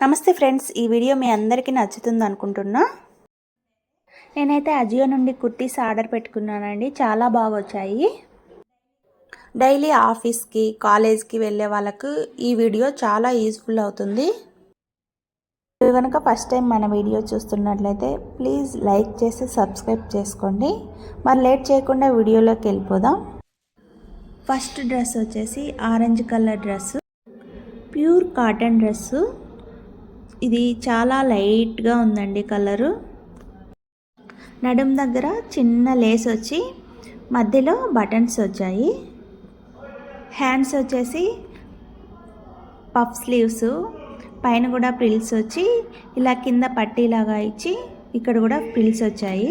నమస్తే ఫ్రెండ్స్, ఈ వీడియో మీ అందరికీ నచ్చుతుంది అనుకుంటున్నా. నేనైతే అజియో నుండి కుర్తీస్ ఆర్డర్ పెట్టుకున్నానండి. చాలా బాగా వచ్చాయి. డైలీ ఆఫీస్కి కాలేజ్కి వెళ్ళే వాళ్ళకు ఈ వీడియో చాలా యూస్ఫుల్ అవుతుంది. మీరు కనుక ఫస్ట్ టైం మన వీడియో చూస్తున్నట్లయితే ప్లీజ్ లైక్ చేసి సబ్స్క్రైబ్ చేసుకోండి. మరి లేట్ చేయకుండా వీడియోలోకి వెళ్ళిపోదాం. ఫస్ట్ డ్రెస్ వచ్చేసి orange colour dress, pure cotton dress. ఇది చాలా లైట్గా ఉందండి కలరు. నడుం దగ్గర చిన్న లేస్ వచ్చి మధ్యలో బటన్స్ వచ్చాయి. హ్యాండ్స్ వచ్చేసి పఫ్ స్లీవ్స్, పైన కూడా ప్రిల్స్ వచ్చి ఇలా కింద పట్టీలాగా ఇచ్చి ఇక్కడ కూడా ప్రిల్స్ వచ్చాయి.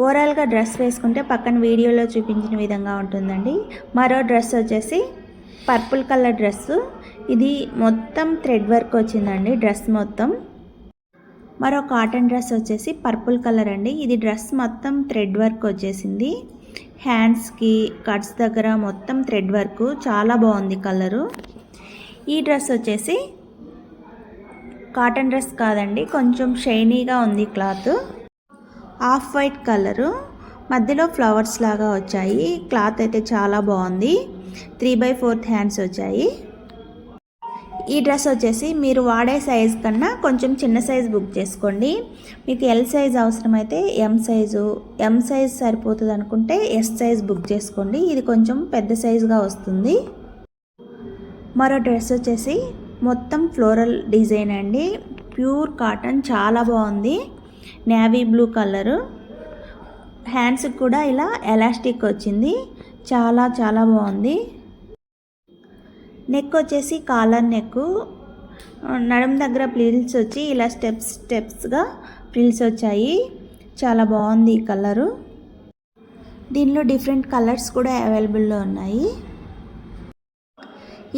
ఓవరాల్గా డ్రెస్ వేసుకుంటే పక్కన వీడియోలో చూపించిన విధంగా ఉంటుందండి. మరో డ్రెస్ వచ్చేసి పర్పుల్ కలర్ డ్రెస్సు. ఇది మొత్తం థ్రెడ్ వర్క్ వచ్చిందండి డ్రెస్ మొత్తం. మరో కాటన్ డ్రెస్ వచ్చేసి పర్పుల్ కలర్ అండి. ఇది డ్రెస్ మొత్తం థ్రెడ్ వర్క్ వచ్చేసింది. హ్యాండ్స్కి కట్స్ దగ్గర మొత్తం థ్రెడ్ వర్క్, చాలా బాగుంది కలరు. ఈ డ్రెస్ వచ్చేసి కాటన్ డ్రెస్ కాదండి, కొంచెం షైనీగా ఉంది క్లాత్. ఆఫ్ వైట్ కలరు, మధ్యలో ఫ్లవర్స్ లాగా వచ్చాయి. క్లాత్ అయితే చాలా బాగుంది. 3/4 హ్యాండ్స్ వచ్చాయి. ఈ డ్రెస్ వచ్చేసి మీరు వాడే సైజ్ కన్నా కొంచెం చిన్న సైజ్ బుక్ చేసుకోండి. మీకు ఎల్ సైజ్ అవసరమైతే ఎం సైజ్ సరిపోతుంది అనుకుంటే ఎస్ సైజ్ బుక్ చేసుకోండి. ఇది కొంచెం పెద్ద సైజుగా వస్తుంది. మరో డ్రెస్ వచ్చేసి మొత్తం ఫ్లోరల్ డిజైన్ అండి. ప్యూర్ కాటన్, చాలా బాగుంది. Navy blue colour. హ్యాండ్స్కి కూడా ఇలా ఎలాస్టిక్ వచ్చింది. చాలా చాలా బాగుంది. నెక్ వచ్చేసి కాలర్ నెక్, నడుం దగ్గర ప్రిల్స్ వచ్చి ఇలా స్టెప్స్గా ప్రిల్స్ వచ్చాయి. చాలా బాగుంది ఈ కలరు. దీనిలో డిఫరెంట్ కలర్స్ కూడా అవైలబుల్లో ఉన్నాయి.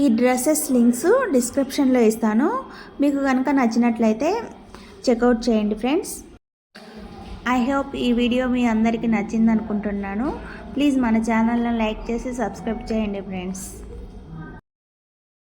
ఈ డ్రెస్సెస్ లింక్స్ డిస్క్రిప్షన్లో ఇస్తాను. మీకు కనుక నచ్చినట్లయితే చెక్అవుట్ చేయండి ఫ్రెండ్స్. ఐ హోప్ ఈ వీడియో మీ అందరికీ నచ్చింది అనుకుంటున్నాను. ప్లీజ్ మన ఛానల్ని లైక్ చేసి సబ్స్క్రైబ్ చేయండి ఫ్రెండ్స్.